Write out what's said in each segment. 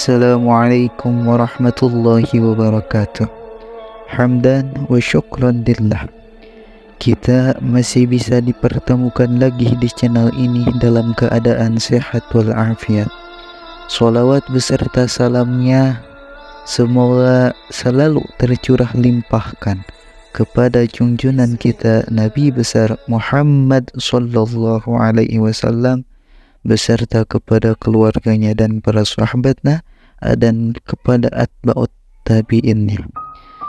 Assalamualaikum warahmatullahi wabarakatuh. Hamdan wa syukran lillah. Kita masih bisa dipertemukan lagi di channel ini dalam keadaan sehat walafiat. Sholawat beserta salamnya semoga selalu tercurah limpahkan kepada junjungan kita Nabi besar Muhammad sallallahu alaihi wasallam beserta kepada keluarganya dan para sahabatnya dan kepada atba'ut tabi'innya.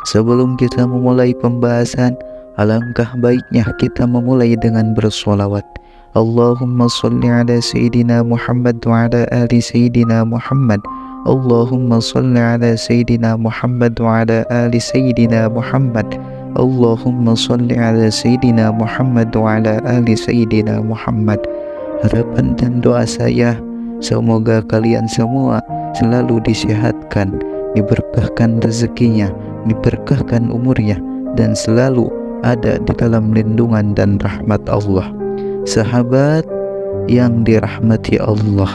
Sebelum kita memulai pembahasan, alangkah baiknya kita memulai dengan bersolawat. Allahumma salli ala Sayyidina Muhammad wa ala ali Sayyidina Muhammad. Allahumma salli ala Sayyidina Muhammad wa ala ali Sayyidina Muhammad. Allahumma salli ala Sayyidina Muhammad wa ala ali Sayyidina Muhammad. Harapan dan doa saya semoga kalian semua selalu disehatkan, diberkahkan rezekinya, diberkahkan umurnya, dan selalu ada di dalam lindungan dan rahmat Allah. Sahabat yang dirahmati Allah,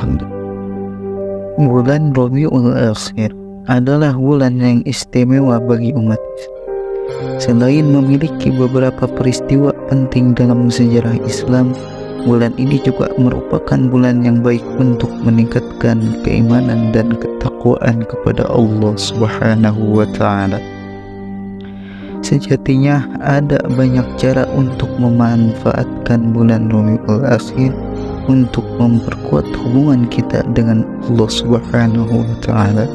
bulan Rabiul Akhir adalah bulan yang istimewa bagi umat Islam. Selain memiliki beberapa peristiwa penting dalam sejarah Islam, bulan ini juga merupakan bulan yang baik untuk meningkatkan keimanan dan ketakwaan kepada Allah Subhanahu wa Ta'ala. Sejatinya ada banyak cara untuk memanfaatkan bulan Rabiul Akhir untuk memperkuat hubungan kita dengan Allah Subhanahu wa Ta'ala,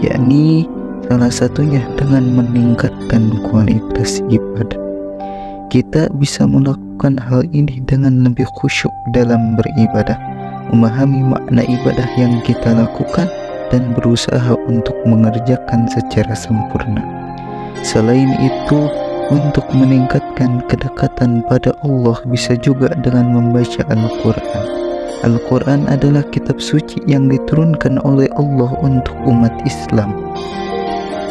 yakni salah satunya dengan meningkatkan kualitas ibadah. Kita bisa melakukan hal ini dengan lebih khusyuk dalam beribadah, memahami makna ibadah yang kita lakukan, dan berusaha untuk mengerjakan secara sempurna. Selain itu, untuk meningkatkan kedekatan pada Allah bisa juga dengan membaca Al-Quran. Al-Quran adalah kitab suci yang diturunkan oleh Allah untuk umat Islam.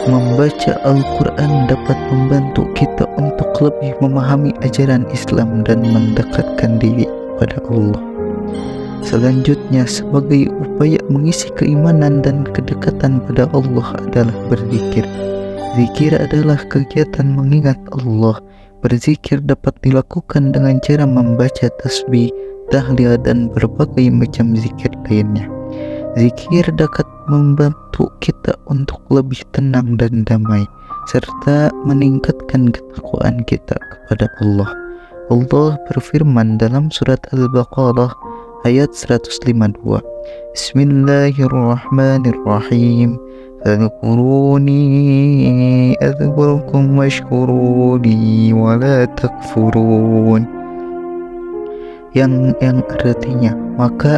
Membaca Al-Quran dapat membantu kita untuk lebih memahami ajaran Islam dan mendekatkan diri pada Allah. Selanjutnya, sebagai upaya mengisi keimanan dan kedekatan pada Allah adalah berzikir. Zikir adalah kegiatan mengingat Allah. Berzikir dapat dilakukan dengan cara membaca tasbih, tahlil, dan berbagai macam zikir lainnya. Zikir dapat membantu kita untuk lebih tenang dan damai, serta meningkatkan ketakwaan kita kepada Allah. Allah berfirman dalam surat Al-Baqarah ayat 152, Bismillahirrahmanirrahim. Fadhkuruni adhkurkum washkuruni wa la takfurun. Yang artinya, maka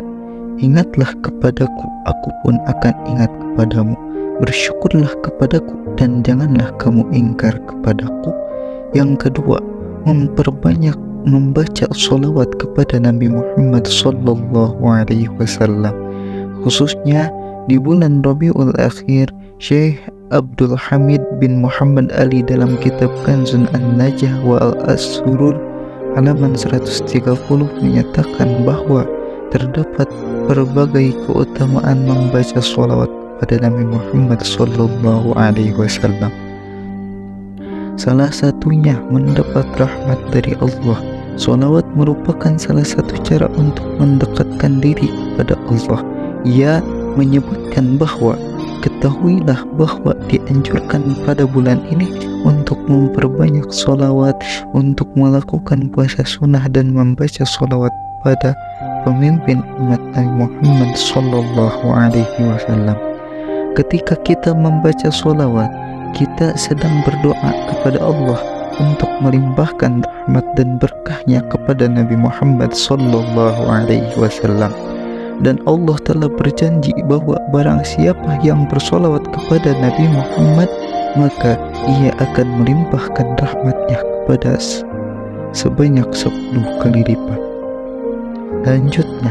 ingatlah kepadaku, aku pun akan ingat kepadamu. Bersyukurlah kepadaku dan janganlah kamu ingkar kepadaku. Yang kedua, memperbanyak membaca sholawat kepada Nabi Muhammad sallallahu alaihi wasallam. Khususnya di bulan Rabiul Akhir, Syekh Abdul Hamid bin Muhammad Ali dalam kitab Kanzun An-Najah wa Al-Asrur halaman 130 menyatakan bahwa terdapat berbagai keutamaan membaca sholawat kepada Nabi Muhammad sallallahu alaihi wasallam. Salah satunya mendapat rahmat dari Allah. Sholawat merupakan salah satu cara untuk mendekatkan diri kepada Allah. Ia menyebutkan bahwa ketahuilah bahwa dianjurkan pada bulan ini untuk memperbanyak sholawat, untuk melakukan puasa sunnah dan membaca sholawat pada pemimpin umat Nabi Muhammad sallallahu alaihi wasallam. Ketika kita membaca sholawat, kita sedang berdoa kepada Allah untuk melimpahkan rahmat dan berkahnya kepada Nabi Muhammad sallallahu alaihi wasallam. Dan Allah telah berjanji bahwa barang siapa yang bersolawat kepada Nabi Muhammad, maka ia akan melimpahkan rahmatnya kepada sebanyak 10 kali lipat. Lanjutnya,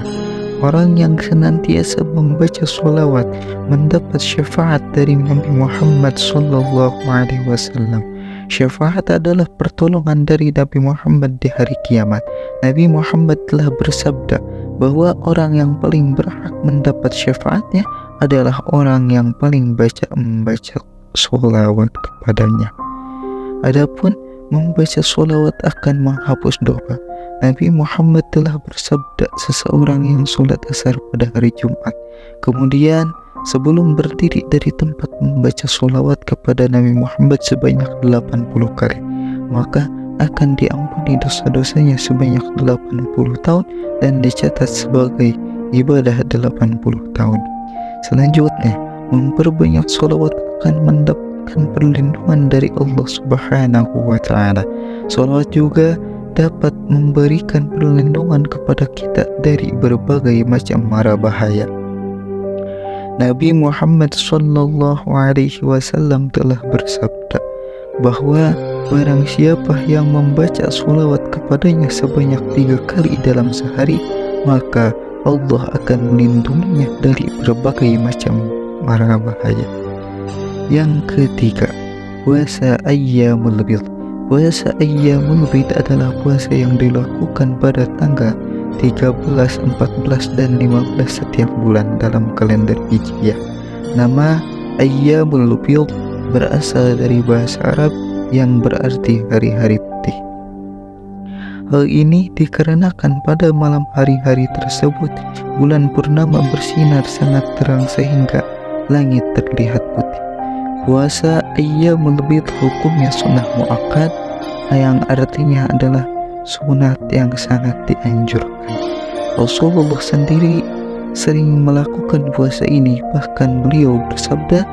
orang yang senantiasa membaca sholawat mendapat syafaat dari Nabi Muhammad sallallahu alaihi wasallam. Syafaat adalah pertolongan dari Nabi Muhammad di hari kiamat. Nabi Muhammad telah bersabda bahwa orang yang paling berhak mendapat syafaatnya adalah orang yang paling membaca sholawat kepadanya. Adapun membaca sholawat akan menghapus dosa. Nabi Muhammad telah bersabda, seseorang yang sholat asar pada hari Jumat, kemudian sebelum berdiri dari tempat membaca sholawat kepada Nabi Muhammad sebanyak 80 kali, maka akan diampuni dosa-dosanya sebanyak 80 tahun dan dicatat sebagai ibadah 80 tahun. Selanjutnya, memperbanyak sholawat akan mendapatkan perlindungan dari Allah Subhanahu wa Ta'ala. Sholawat juga dapat memberikan perlindungan kepada kita dari berbagai macam mara bahaya. Nabi Muhammad sallallahu alaihi wasallam telah bersabda bahwa barang siapa yang membaca sholawat kepadanya sebanyak 3 kali dalam sehari, maka Allah akan melindunginya dari berbagai macam mara bahaya. Yang ketiga, puasa ayyamul bid. Puasa ayyamul bid adalah puasa yang dilakukan pada tanggal 13, 14, dan 15 setiap bulan dalam kalender Hijriah. Nama ayyamul bid berasal dari bahasa Arab yang berarti hari-hari putih. Hal ini dikarenakan pada malam hari-hari tersebut bulan purnama bersinar sangat terang sehingga langit terlihat putih. Puasa ayyamul bid hukumnya sunnah muakkad, yang artinya adalah sunat yang sangat dianjurkan. Rasulullah sendiri sering melakukan puasa ini, bahkan beliau bersabda,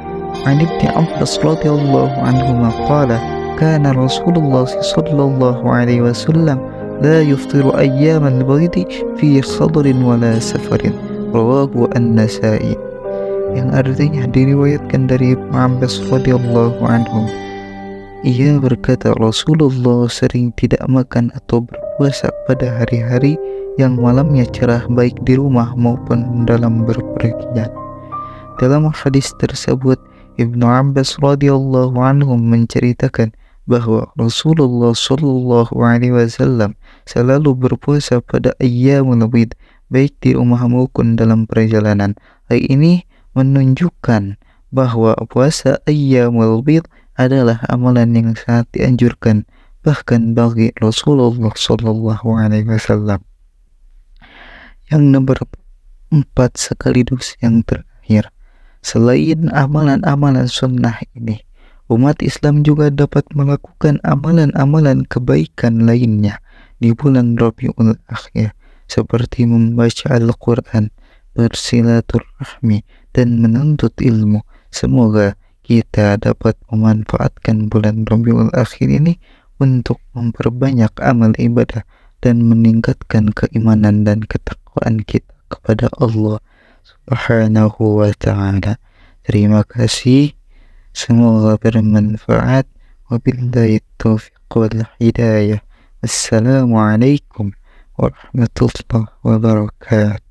"An Ibnu Abbas radhiyallahu anhu qala, kana Rasulullah sallallahu alaihi wasallam la yuftiru ayyamal bid fi khadrin wala safarin." Rawahu An-Nasa'i. Yang artinya diriwayatkan dari Ibnu Abbas radhiyallahu anhu, ia berkata, Rasulullah sering tidak makan atau berpuasa pada hari-hari yang malamnya cerah, baik di rumah maupun dalam berpergian. Dalam hadis tersebut, Ibnu Abbas radhiyallahu anhu menceritakan bahwa Rasulullah sallallahu alaihi wasallam selalu berpuasa pada ayyamul bid, baik di rumah maupun dalam perjalanan. Hal ini menunjukkan bahwa puasa ayyamul bid adalah amalan yang sangat dianjurkan bahkan bagi Rasulullah sallallahu alaihi wasallam. Yang nomor 4 sekaligus yang terakhir, selain amalan-amalan sunnah ini, umat Islam juga dapat melakukan amalan-amalan kebaikan lainnya di bulan Rabiul Akhir, seperti membaca Al-Quran, bersilaturahmi, dan menuntut ilmu. Semoga kita dapat memanfaatkan bulan Rabiul Akhir ini untuk memperbanyak amal ibadah dan meningkatkan keimanan dan ketakwaan kita kepada Allah Subhanahu wa Ta'ala. Terima kasih, semoga bermanfaat. Wabillahi taufiq wal hidayah. Assalamualaikum warahmatullahi wabarakatuh.